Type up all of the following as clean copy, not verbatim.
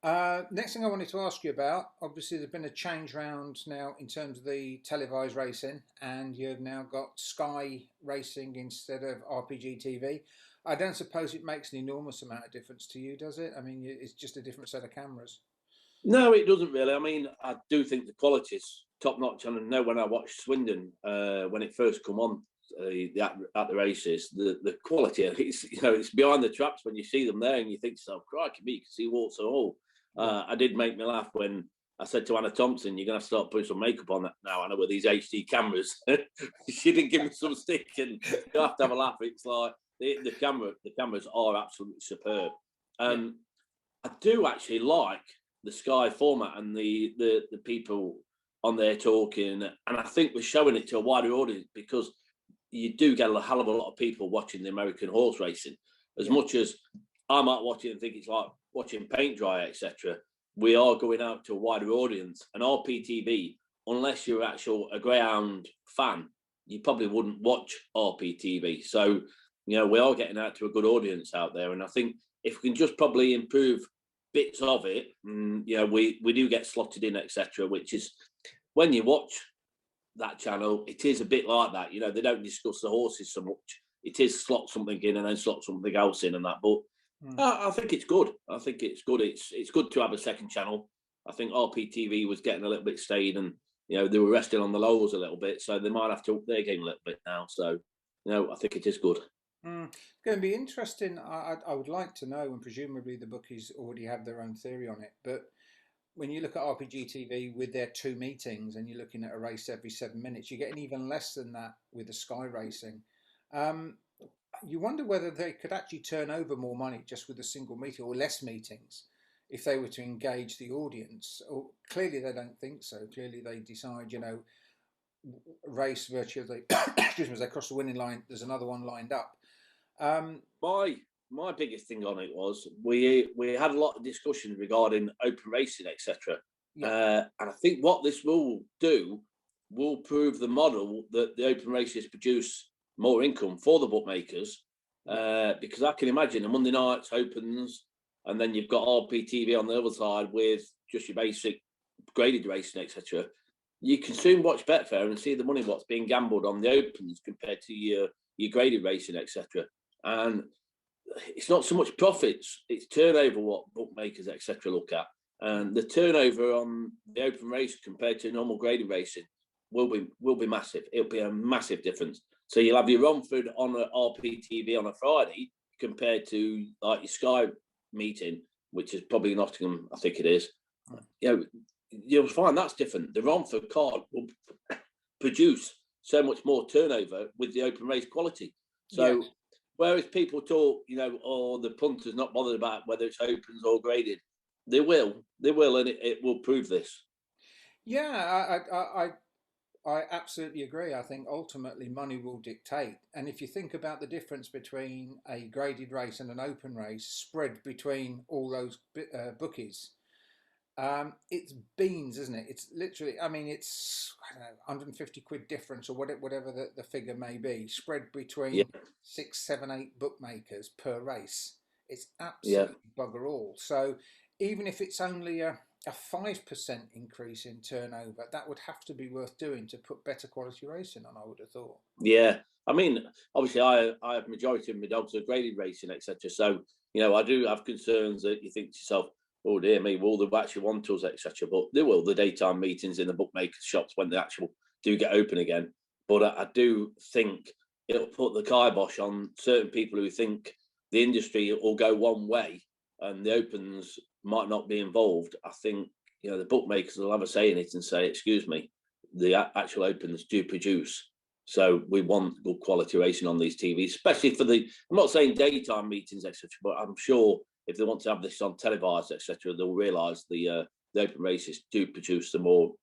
Next thing I wanted to ask you about, obviously there's been a change round now in terms of the televised racing, and you've now got Sky Racing instead of RPG TV. I don't suppose it makes an enormous amount of difference to you, does it? I mean, it's just a different set of cameras. No, it doesn't really. I mean, I do think the quality's top notch. And I know when I watched Swindon when it first come on at the races, the quality it's it's behind the traps when you see them there, and you think to yourself, "Crikey, me, you can see warts and all." Yeah. I did make me laugh when I said to Anna Thompson, "You're going to start putting some makeup on that now, Anna, with these HD cameras." She didn't give me some stick, and you have to have a laugh. It's like the cameras are absolutely superb, Yeah. and I do actually like the Sky format and the people on there talking, and I think we're showing it to a wider audience because you do get a hell of a lot of people watching the American horse racing. As Yeah. much as I might watch it and think it's like watching paint dry, etc., we are going out to a wider audience. And RPTV, unless you're actual a greyhound fan, you probably wouldn't watch RPTV. So we are getting out to a good audience out there, and I think if we can just probably improve bits of it, we do get slotted in, etc. Which is when you watch that channel, it is a bit like that. They don't discuss the horses so much. It is slot something in and then slot something else in and that. But Mm. I think it's good. I think it's good. It's good to have a second channel. I think RPTV was getting a little bit stayed, and they were resting on the laurels a little bit, so they might have to up their game a little bit now. So I think it is good. It's going to be interesting. I would like to know, and presumably the bookies already have their own theory on it, but when you look at RPG TV with their two meetings and you're looking at a race every 7 minutes, you're getting even less than that with the Sky Racing. Um, you wonder whether they could actually turn over more money just with a single meeting or less meetings if they were to engage the audience. Or clearly they don't think so. Clearly they decide, race virtually. Excuse me, as they cross the winning line, there's another one lined up. Um, My biggest thing on it was we had a lot of discussion regarding open racing, etc. yeah, And I think what this will do will prove the model that the open races produce more income for the bookmakers. yeah, Because I can imagine the Monday nights opens, and then you've got RPTV on the other side with just your basic graded racing, etc. You can soon watch Betfair and see the money what's being gambled on the opens compared to your graded racing, etc. And it's not so much profits; it's turnover what bookmakers etc. look at, and the turnover on the open race compared to normal graded racing will be massive. It'll be a massive difference. So you'll have your Romford on a RPTV on a Friday compared to like your Sky meeting, which is probably Nottingham, I think it is. You'll find that's different. The Romford card will produce so much more turnover with the open race quality. So yes. whereas people talk, the punter's not bothered about whether it's opens or graded, they will, and it will prove this. Yeah, I absolutely agree. I think ultimately money will dictate. And if you think about the difference between a graded race and an open race spread between all those bookies, it's beans, isn't it? It's literally, I mean, it's, I don't know, 150 quid difference or whatever the figure may be, spread Yeah, between six, seven, eight bookmakers per race. It's yeah. absolutely bugger all. So even if it's only a 5% increase in turnover, that would have to be worth doing to put better quality racing on, I would have thought. Yeah, I mean, obviously, I have majority of my dogs are graded racing, etc. So I do have concerns that you think to yourself, "Oh dear me, will they actually want us, etc." But they will. The daytime meetings in the bookmakers' shops when they actually do get open again. But I do think it'll put the kibosh on certain people who think the industry will go one way and the opens might not be involved. I think the bookmakers will have a say in it and say, "Excuse me, the actual opens do produce." So we want good quality racing on these TVs, especially for the. I'm not saying daytime meetings, etc., but I'm sure if they want to have this on televised, etc., they'll realise the open races do produce some more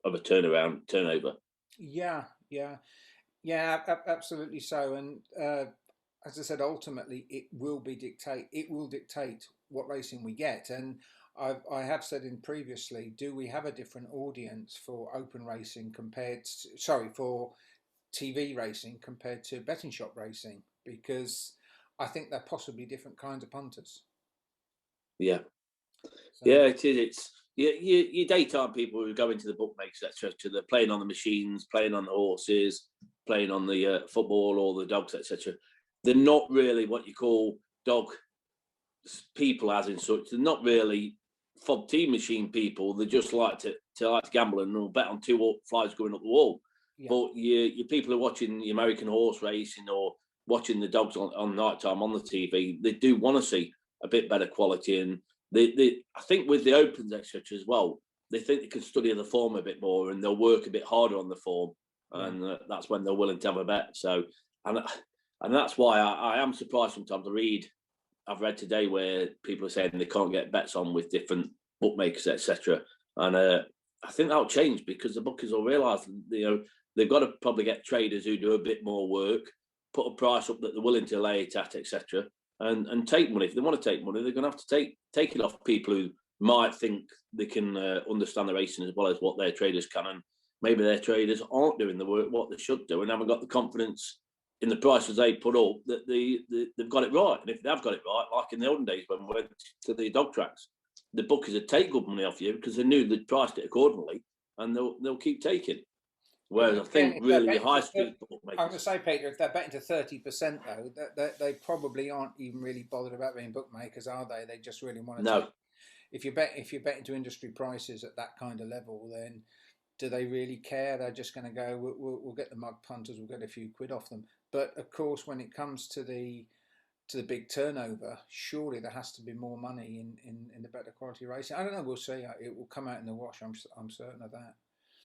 of a turnover. Yeah, yeah. Yeah, absolutely so. And as I said, ultimately, it will dictate what racing we get. And I have said in previously, do we have a different audience for open racing for TV racing compared to betting shop racing? Because I think they're possibly different kinds of punters. Yeah, Yeah, it is. It's your daytime people who go into the bookmakers, etc. They're playing on the machines, playing on the horses, playing on the football or the dogs, etc. They're not really what you call dog people, as in such. They're not really fob team machine people. They just like to gamble and will bet on two flies going up the wall. Yeah. But you people who are watching the American horse racing or watching the dogs on night time on the TV, they do want to see a bit better quality. And I think with the opens, etc. as well, they think they can study the form a bit more and they'll work a bit harder on the form. Yeah. And that's when they're willing to have a bet. So, and that's why I am surprised sometimes. I've read today where people are saying they can't get bets on with different bookmakers, etc. And I think that'll change because the bookies will realise, they've got to probably get traders who do a bit more work, put a price up that they're willing to lay it at, etc. And take money. If they want to take money, they're going to have to take it off people who might think they can understand the racing as well as what their traders can. And maybe their traders aren't doing the work what they should do and haven't got the confidence in the prices they put up that they've got it right. And if they have got it right, like in the olden days when we went to the dog tracks, the bookies would take good money off you because they knew they'd priced it accordingly and they'll keep taking. Whereas I think really the high street bookmakers. I'm going to say, Peter, if they're betting to 30% though, they probably aren't even really bothered about being bookmakers, are they? They just really want to. No. If you're betting to industry prices at that kind of level, then do they really care? They're just going to go, we'll get the mug punters, we'll get a few quid off them. But of course, when it comes to the big turnover, surely there has to be more money in the better quality racing. I don't know. We'll see. It will come out in the wash. I'm certain of that.